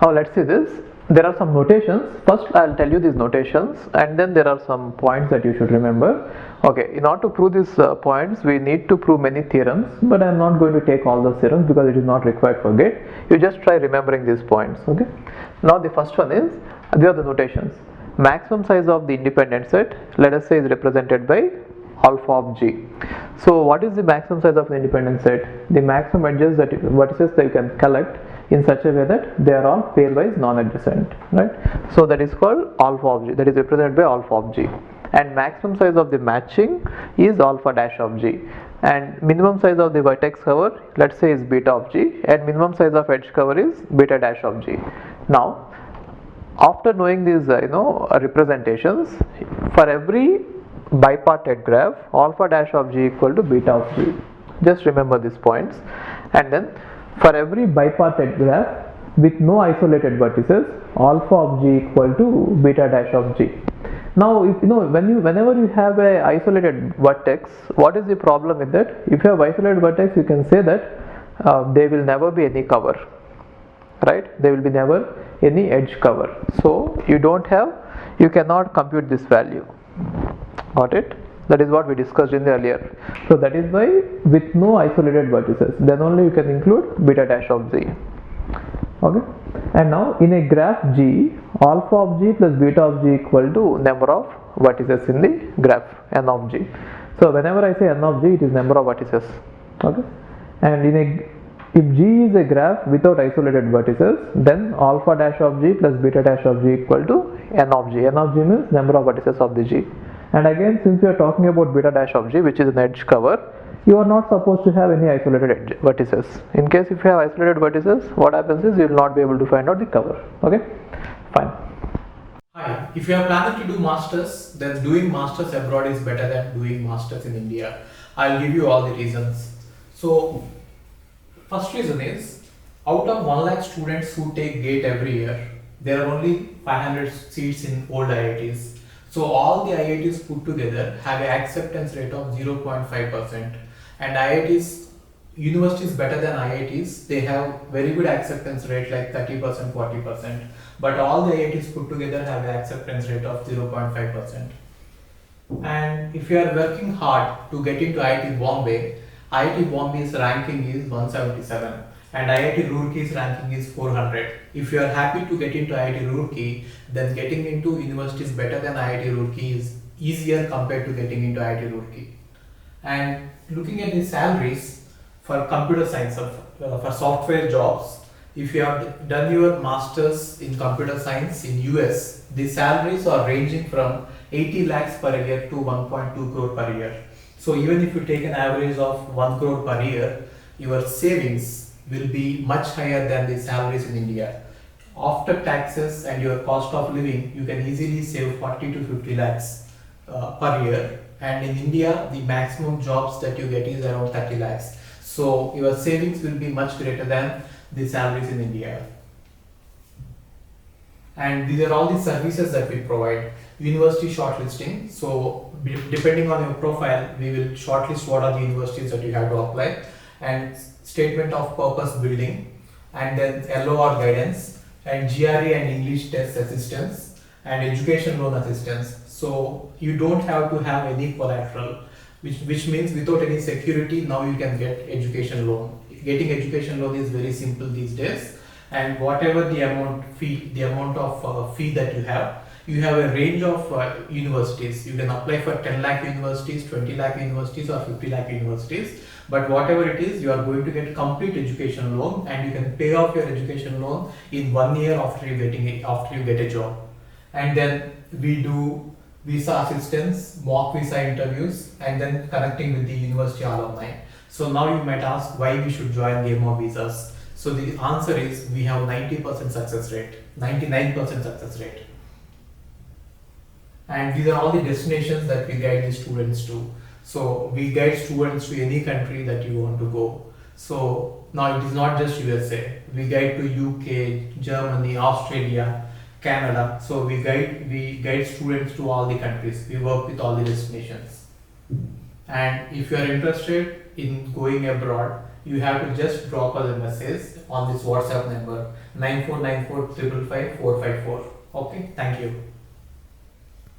Now let's see this. There are some notations. First I'll tell you these notations, and then there are some points that you should remember. Okay, in order to prove these points, we need to prove many theorems, but I'm not going to take all those theorems because it is not required for GATE. You just try remembering these points. Okay. Now the first one is, they are the notations. Maximum size of the independent set, let us say, is represented by alpha of G. So what is the maximum size of the independent set? The maximum edges vertices that you can collect in such a way that they are all pairwise non-adjacent, right? So that is called alpha of G, that is represented by alpha of G. And maximum size of the matching is alpha dash of G. And minimum size of the vertex cover, let's say, is beta of G, and minimum size of edge cover is beta dash of G. Now after knowing these representations, for every bipartite graph, alpha dash of G equal to beta of G. Just remember these points. And then for every bipartite graph with no isolated vertices, alpha of G equal to beta dash of G. Now, if whenever you have a isolated vertex, what is the problem with that? If you have isolated vertex, you can say that there will never be any cover, right? There will be never any edge cover. So you cannot compute this value. Got it? That is what we discussed in the earlier. So that is why with no isolated vertices, then only you can include beta dash of G. Okay. And now in a graph G, alpha of G plus beta of G equal to number of vertices in the graph n of G. So whenever I say n of G, it is number of vertices. Okay. And if G is a graph without isolated vertices, then alpha dash of G plus beta dash of G equal to n of G. N of G means number of vertices of the G. And again, since we are talking about beta dash of G, which is an edge cover, you are not supposed to have any isolated vertices. In case if you have isolated vertices, what happens is you will not be able to find out the cover. Okay, fine. Hi, if you are planning to do masters, then doing masters abroad is better than doing masters in India. I'll give you all the reasons. So, first reason is, out of 1 lakh students who take GATE every year, there are only 500 seats in old IITs. So all the IITs put together have an acceptance rate of 0.5%, and IITs, universities better than IITs, they have very good acceptance rate like 30%, 40%, but all the IITs put together have an acceptance rate of 0.5%. And if you are working hard to get into IIT Bombay's ranking is 177. And IIT Roorkey's ranking is 400. If you are happy to get into IIT Roorkey, then getting into university is better than IIT Roorkey is easier compared to getting into IIT Roorkey. And looking at the salaries for computer science, for software jobs, if you have done your masters in computer science in US, the salaries are ranging from 80 lakhs per year to 1.2 crore per year. So even if you take an average of 1 crore per year, your savings will be much higher than the salaries in India. After taxes and your cost of living, you can easily save 40 to 50 lakhs per year. And in India, the maximum jobs that you get is around 30 lakhs. So your savings will be much greater than the salaries in India. And these are all the services that we provide. University shortlisting. So depending on your profile, we will shortlist what are the universities that you have to apply. And statement of purpose building, and then LOR guidance, and GRE and English test assistance, and education loan assistance. So you don't have to have any collateral, which means without any security, now you can get education loan. Getting education loan is very simple these days, and whatever the amount of fee that you have a range of universities. You can apply for 10 lakh universities, 20 lakh universities, or 50 lakh universities. But whatever it is, you are going to get complete education loan, and you can pay off your education loan in 1 year after you get a job. And then we do visa assistance, mock visa interviews, and then connecting with the university alumni. So now you might ask why we should join Game of Visas. So the answer is we have 90% success rate, 99% success rate. And these are all the destinations that we guide the students to. So we guide students to any country that you want to go. So now it is not just USA. We guide to UK, Germany, Australia, Canada. So we guide students to all the countries. We work with all the destinations. And if you are interested, in going abroad, you have to just drop us a message on this WhatsApp number 9494 555 454. Okay, thank you.